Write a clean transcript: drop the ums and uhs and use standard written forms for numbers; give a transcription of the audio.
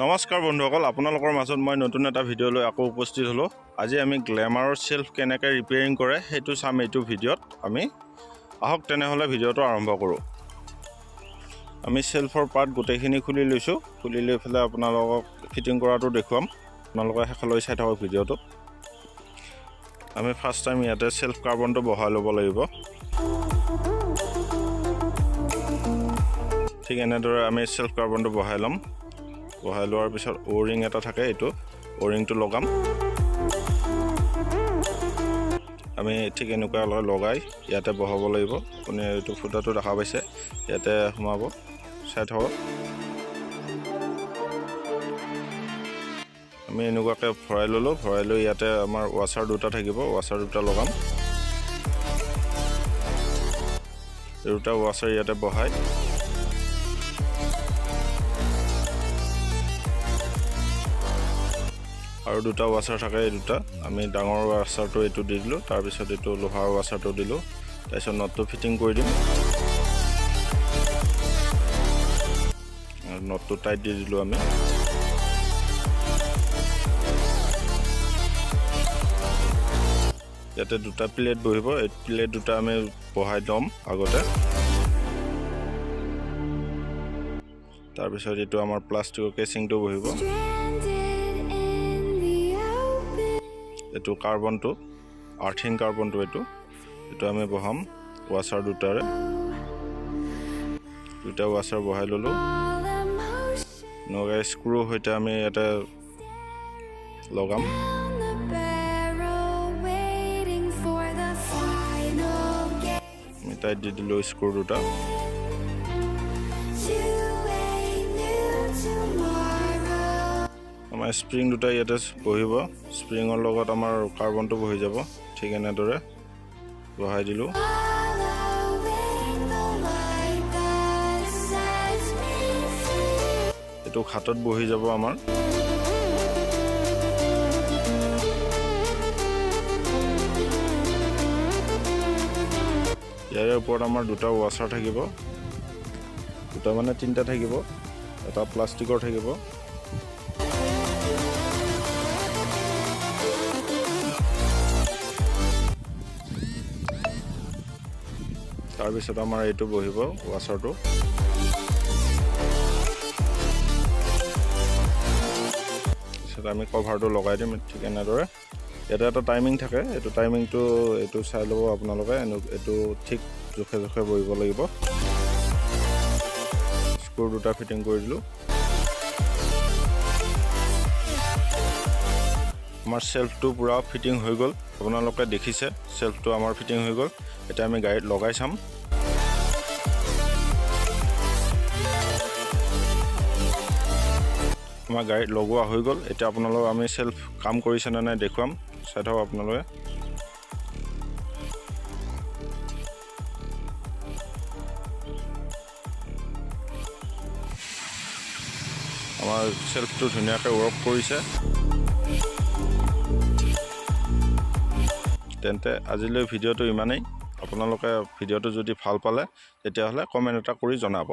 নমস্কাৰ বন্ধুসকল, আপোনালোকৰ মাজত মই নতুন এটা ভিডিঅ' লৈ আকৌ উপস্থিত হলো। আজি আমি গ্ল্যামাৰৰ সেলফ কেনেকৈ ৰিপেয়াৰিং কৰে সেইটো চাম এইটো ভিডিঅ'ত। আমি আহক তেনেহলে ভিডিঅ'টো আৰম্ভ কৰোঁ। আমি সেলফৰ পাৰ্ট গোটেইখিনি খুলি লৈছো। খুলি লৈ ফেলে আপোনালোকক ফিটিং কৰাটো দেখুৱাম। আপোনালোকে শেষলৈ চাই থাকক ভিডিঅ'টো। আমি ফাৰ্ষ্ট টাইম ইয়াতে সেলফ কাৰ্বনটো বহাই ল'ব লাগিব। ঠিক এনেদৰে আমি সেলফ কাৰ্বনটো বহাই ল'ম। বহাই লোৱাৰ পিছত ওৰিং এটা থাকে, এইটো ওৰিংটো লগাম। আমি ঠিক এনেকুৱা লগাই ইয়াতে বহাব লাগিব। আপুনি এইটো ফুটাটো দেখা পাইছে, ইয়াতে সোমাব। চাই থাকক। আমি এনেকুৱাকৈ ভৰাই ল'লোঁ। ভৰাই লৈ ইয়াতে আমাৰ ৱাছাৰ দুটা থাকিব, ৱাছাৰ দুটা লগাম। দুটা ৱাছাৰ ইয়াতে বহাই আৰু দুটা ৱাছাৰ থাকে, এই দুটা আমি ডাঙৰ ৱাছাৰটো এইটো দি দিলোঁ। তাৰপিছত এইটো লোহাৰ ৱাছাৰটো দিলোঁ। তাৰপিছত নটটো ফিটিং কৰি দিম। নটটো টাইট দি দিলোঁ আমি। ইয়াতে দুটা প্লেট বহিব। এই প্লেট দুটা আমি বহাই ল'ম আগতে। তাৰপিছত এইটো আমাৰ প্লাষ্টিকৰ কেচিংটো বহিব। এইটো কাৰ্বনটো, আৰ্থিং কাৰ্বনটো, এইটো আমি বহাম ৱাছাৰ দুটাৰে। দুটা ৱাছাৰ বহাই ল'লোঁ। এনেকৈ স্ক্ৰু সৈতে আমি ইয়াতে লগাম। আমি টাইট দি দিলোঁ স্ক্ৰু দুটা। আমাৰ স্প্ৰিং দুটা ইয়াতে বহিব। স্প্ৰিঙৰ লগত আমাৰ কাৰ্বনটো বহি যাব। ঠিক এনেদৰে বহাই দিলোঁ। এইটো খাটত বহি যাব আমাৰ। ইয়াৰে ওপৰত আমাৰ দুটা ৱাছাৰ থাকিব। দুটা মানে তিনিটা থাকিব। এটা প্লাষ্টিকৰ থাকিব। তাৰপিছত আমাৰ এইটো বহিব ৱাছাৰটো। তাৰপিছত আমি কভাৰটো লগাই দিম ঠিক এনেদৰে। ইয়াতে এটা টাইমিং থাকে, এইটো টাইমিংটো এইটো চাই ল'ব আপোনালোকে। এইটো ঠিক জোখে জোখে বহিব লাগিব। স্ক্ৰু দুটা ফিটিং কৰি দিলোঁ। আমাৰ সেলফটো পুৰা ফিটিং হৈ গ'ল। আপোনালোকে দেখিছে সেলফটো আমাৰ ফিটিং হৈ গ'ল। এতিয়া আমি গাড়ীত লগাই চাম। আমাৰ গাড়ীত লগোৱা হৈ গ'ল। এতিয়া আপোনালোক আমি সেলফ কাম কৰিছেনে নাই দেখুৱাম। চাই থাকক আপোনালোকে। আমাৰ সেলফটো ধুনীয়াকৈ ৱৰ্ক কৰিছে। তেন্তে আজিলৈ ভিডিঅ'টো ইমানেই। আপোনালোকে ভিডিঅ'টো যদি ভাল পালে তেতিয়াহ'লে কমেণ্ট এটা কৰি জনাব।